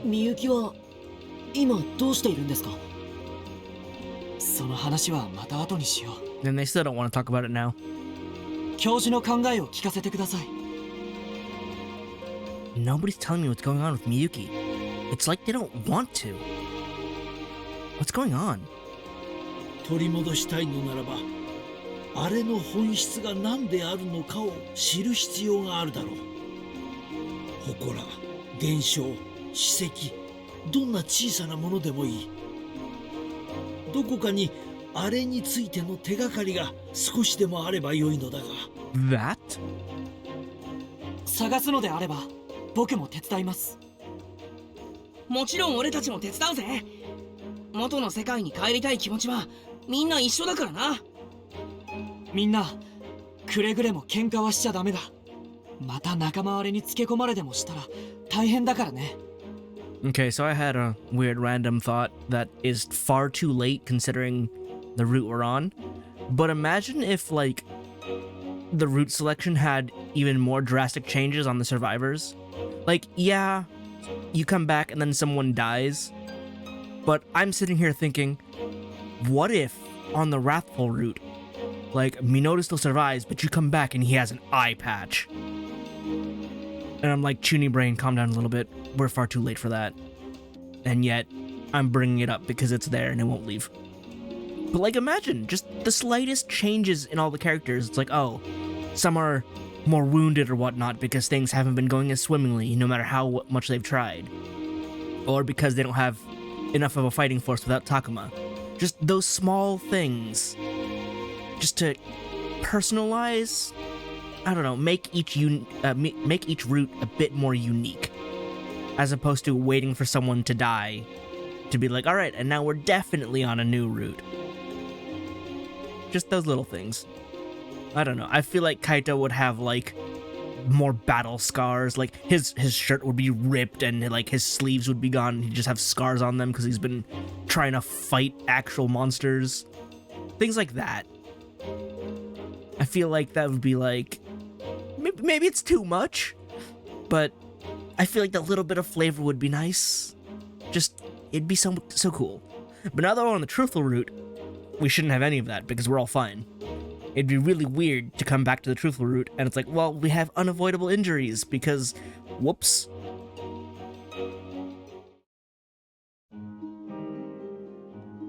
みゆきは今どうしているんですか？その話はまた後にしよう。 And they still don't want to talk about it now. 教授の考えを聞かせてください。 Nobody's telling me what's going on with Miyuki. It's like they don't want to. What's going on? 取り戻したいのならば、あれの本質が何であるのかを知る必要があるだろう。祠、伝承、史跡、どんな小さなものでもいい。どこかにあれについての手がかりが少しでもあればよいのだが。 That? 探すのであれば僕も手伝います。もちろん俺たちも手伝うぜ。元の世界に帰りたい気持ちはみんな一緒だからな。みんなくれぐれも喧嘩はしちゃダメだ。また仲間割れにつけ込まれでもしたら大変だからね。 Okay, so I had a weird random thought that is far too late considering the route we're on. But imagine if, like, the route selection had even more drastic changes on the survivors. Like, yeah, you come back and then someone dies. But I'm sitting here thinking, what if on the Wrathful route, like, Minoru still survives, but you come back and he has an eye patch? And I'm like, Chuny brain, calm down a little bit. We're far too late for that. And yet, I'm bringing it up because it's there and it won't leave. But like, imagine just the slightest changes in all the characters. It's like, oh, some are more wounded or whatnot because things haven't been going as swimmingly no matter how much they've tried. Or because they don't have enough of a fighting force without Takuma. Just those small things. Just to personalize I don't know, make each route a bit more unique, as opposed to waiting for someone to die to be like, all right, and now we're definitely on a new route. Just those little things. I don't know. I feel like Kaito would have like more battle scars. Like his shirt would be ripped and like his sleeves would be gone. And he'd just have scars on them because he's been trying to fight actual monsters. Things like that. I feel like that would be like, maybe it's too much, but I feel like that little bit of flavor would be nice. Just, it'd be so cool. But now that we're on the truthful route, we shouldn't have any of that because we're all fine. It'd be really weird to come back to the truthful route and it's like, well, we have unavoidable injuries because, whoops.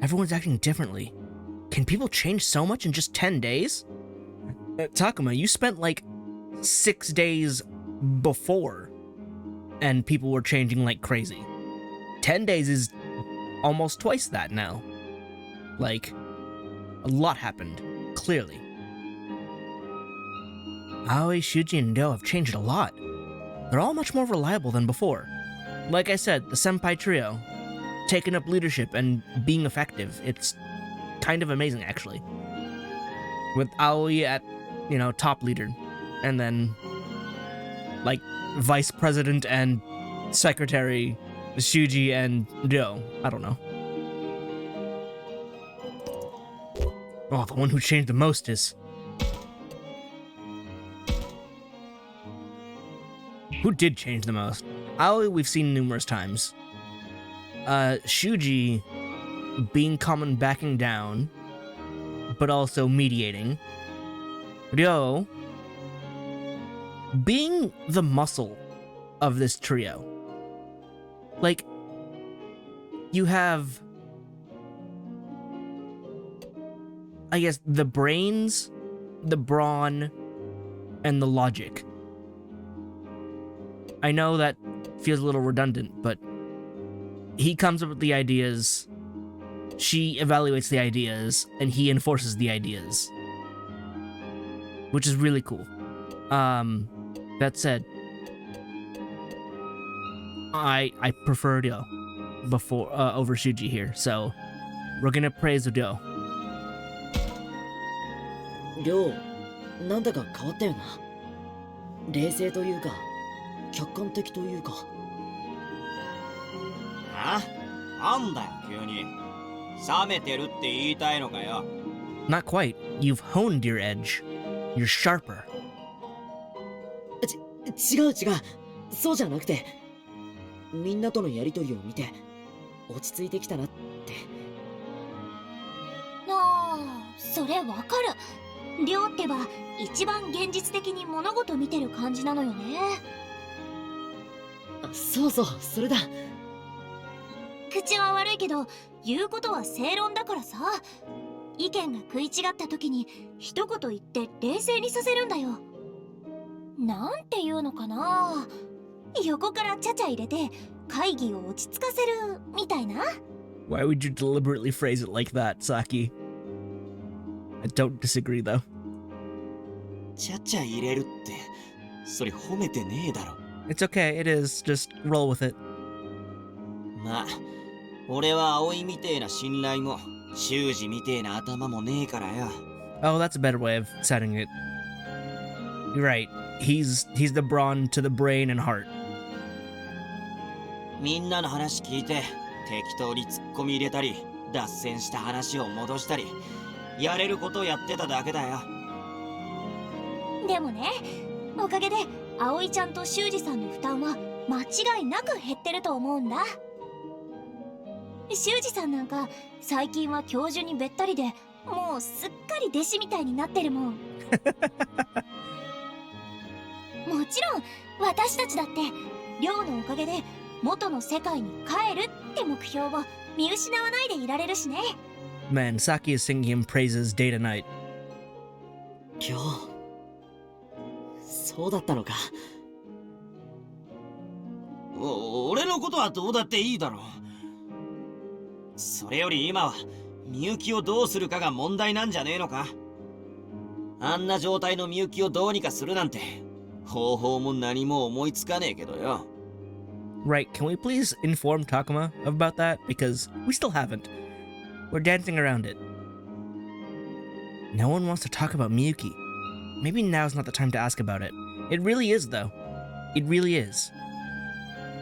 Everyone's acting differently. Can people change so much in just 10 days? Takuma, you spent like 6 days before and people were changing like crazy. 10 days is almost twice that now. Like, a lot happened, clearly. Aoi, Shuji, and Do have changed a lot. They're all much more reliable than before. Like I said, the Senpai Trio, taking up leadership and being effective. It's kind of amazing, actually. With Aoi at, top leader. And then, like, vice president and secretary, Shuji and Do. I don't know. Oh, the one who changed the most is... Who did change the most? Aoi we've seen numerous times. Shuji being calm and backing down, but also mediating. Ryo being the muscle of this trio. Like, you have, I guess, the brains, the brawn, and the logic. I know that feels a little redundant, but he comes up with the ideas, she evaluates the ideas, and he enforces the ideas. Which is really cool. That said, I prefer Ryo over Shuji here, so we're gonna praise Ryo. 亮、なんだか変わったよな。冷静というか、客観的というか。なんだよ急に。冷めてるって言いたいのかよ。Not quite. You've honed your edge. You're sharper. 違う。そうじゃなくて、みんなとのやりとりを見て、落ち着いてきたなって。それわかる。亮ってば一番現実的に物事見てる感じなのよね。そう、それだ。口は悪いけど言うことは正論だからさ。意見が食い違った時に一言言って冷静にさせるんだよ。なんていうのかな、横からちゃちゃ入れて会議を落ち着かせるみたいな。 Why would you deliberately phrase it like that, Saki? I don't disagree, though. ちゃちゃ入れるってそれ褒めてねえだろ。 It's okay, it is. Just roll with it. まあ俺は葵みてえな信頼も修二みてえな頭もねえからよ。 Oh, that's a better way of setting it. You're right. He's the brawn to the brain and heart. みんなの話聞いて適当に突っ込み入れたり脱線した話を戻したりやれることをやってただけだよ。でもね、おかげで葵ちゃんと修二さんの負担は間違いなく減ってると思うんだ。修二さんなんか最近は教授にべったりでもうすっかり弟子みたいになってるもん。もちろん私たちだって亮のおかげで元の世界に帰るって目標を見失わないでいられるしね。 Man, Saki is singing him praises day to night. 亮、そうだったのか。俺のことはどうだっていいだろう。それより今はみゆきをどうするかが問題なんじゃねえのか。あんな状態のみゆきをどうにかするなんて方法も何も思いつかねえけどよ。 Right, can we please inform Takuma about that? Because we still haven't. We're dancing around it. No one wants to talk about Miyuki. Maybe now's not the time to ask about it. It really is, though. It really is.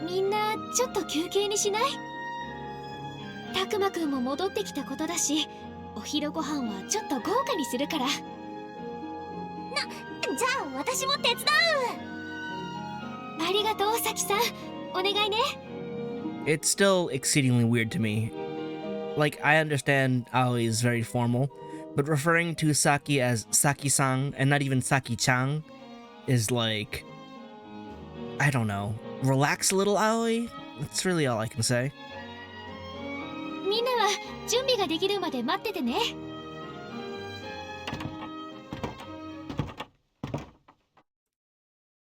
みんなちょっと休憩にしない？たくまくんも戻ってきたことだし、お昼ご飯はちょっと豪華にするから。じゃあ私も手伝う。ありがとう、さきさん。お願いね。It's still exceedingly weird to me. Like, I understand Aoi is very formal, but referring to Saki as Saki-san and not even Saki-chan is like, I don't know. Relax a little, Aoi? That's really all I can say. みんなは準備ができるまで待っててね。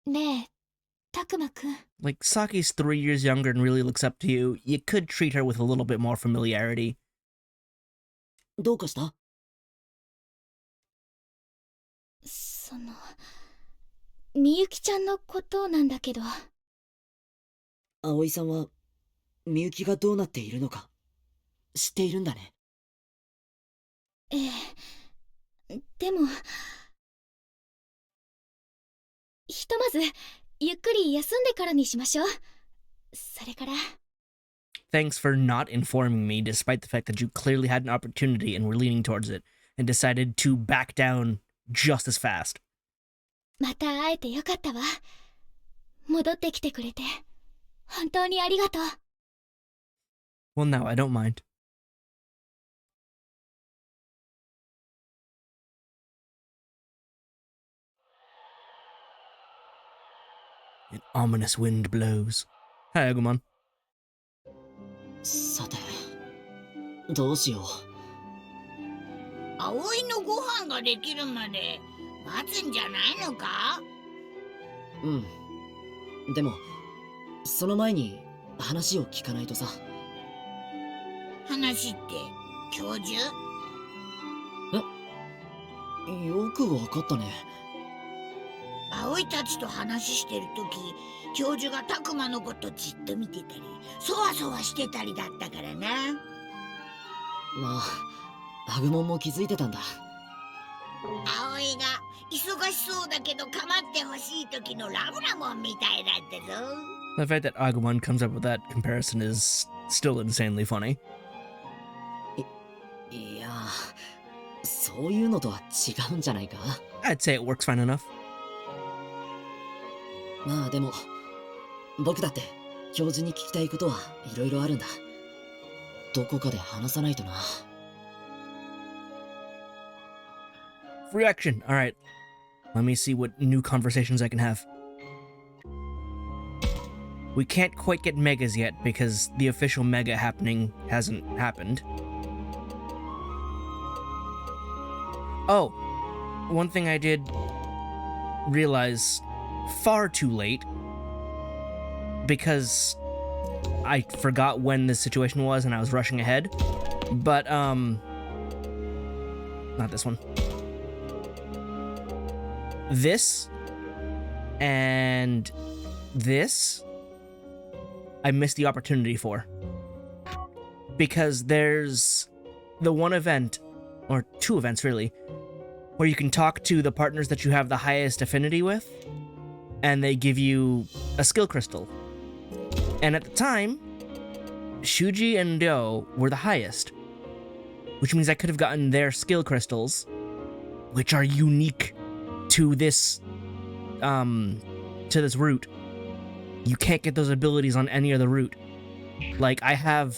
ねえ、たくまくん。 Like, Saki's 3 years younger and really looks up to you. You could treat her with a little bit more familiarity. どうかした？みゆきちゃんのことなんだけど。葵さんは、みゆきがどうなっているのか、知っているんだね。ええ。でも、ひとまず、ゆっくり休んでからにしましょう。それから。Thanks for not informing me, despite the fact that you clearly had an opportunity and were leaning towards it, and decided to back down just as fast. また会えてよかったわ。戻ってきてくれて、本当にありがとう。Well, now I don't mind. An ominous wind blows. Hi, Agumon. さて、どうしよう。葵のご飯ができるまで待つんじゃないのか？うん。でも、その前に話を聞かないとさ。話って教授？よくわかったね。葵たちと話してるとき、教授がたくまのことじっと見てたり、そわそわしてたりだったからな。まあ、アグモンも気づいてたんだ。葵が忙しそうだけど構ってほしい時のラブラモンみたいだったぞ。The fact that Agumon comes up with that comparison is still insanely funny. いや、そういうのとは違うんじゃないか。I'd say it works fine enough. まあでも、僕だって教授に聞きたいことはいろいろあるんだ。どこかで話さないとな。Free action. All right. Let me see what new conversations I can have. We can't quite get megas yet because the official mega happening hasn't happened. Oh, one thing I did realize far too late because I forgot when this situation was and I was rushing ahead. But, not this one. This and this I missed the opportunity for. Because there's the one event, or two events really, where you can talk to the partners that you have the highest affinity with, and they give you a skill crystal. And at the time, Shuji and Ryo were the highest, which means I could have gotten their skill crystals, which are unique to this route. You can't get those abilities on any other route. Like, I have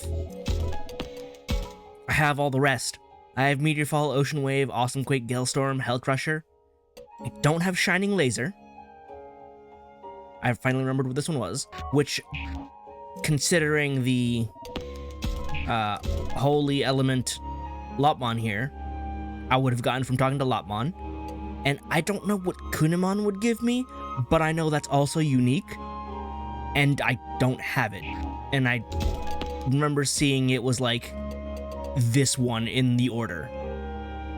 all the rest. I have Meteor Fall, Ocean Wave, Awesome Quake, Gale-Storm, Hell Crusher. I don't have Shining Laser. I finally remembered what this one was, which, considering the Holy Element Lopmon here, I would have gotten from talking to Lopmon. And I don't know what Kunemon would give me, but I know that's also unique. And I don't have it. And I remember seeing it was like this one in the order.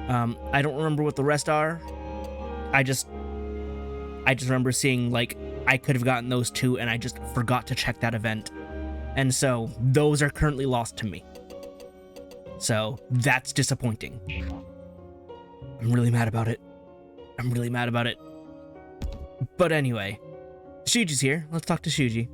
I don't remember what the rest are, I just remember seeing, like, I could have gotten those 2 and I just forgot to check that event. And so those are currently lost to me. So that's disappointing. I'm really mad about it. I'm really mad about it. But anyway, Shuji's here. Let's talk to Shuji.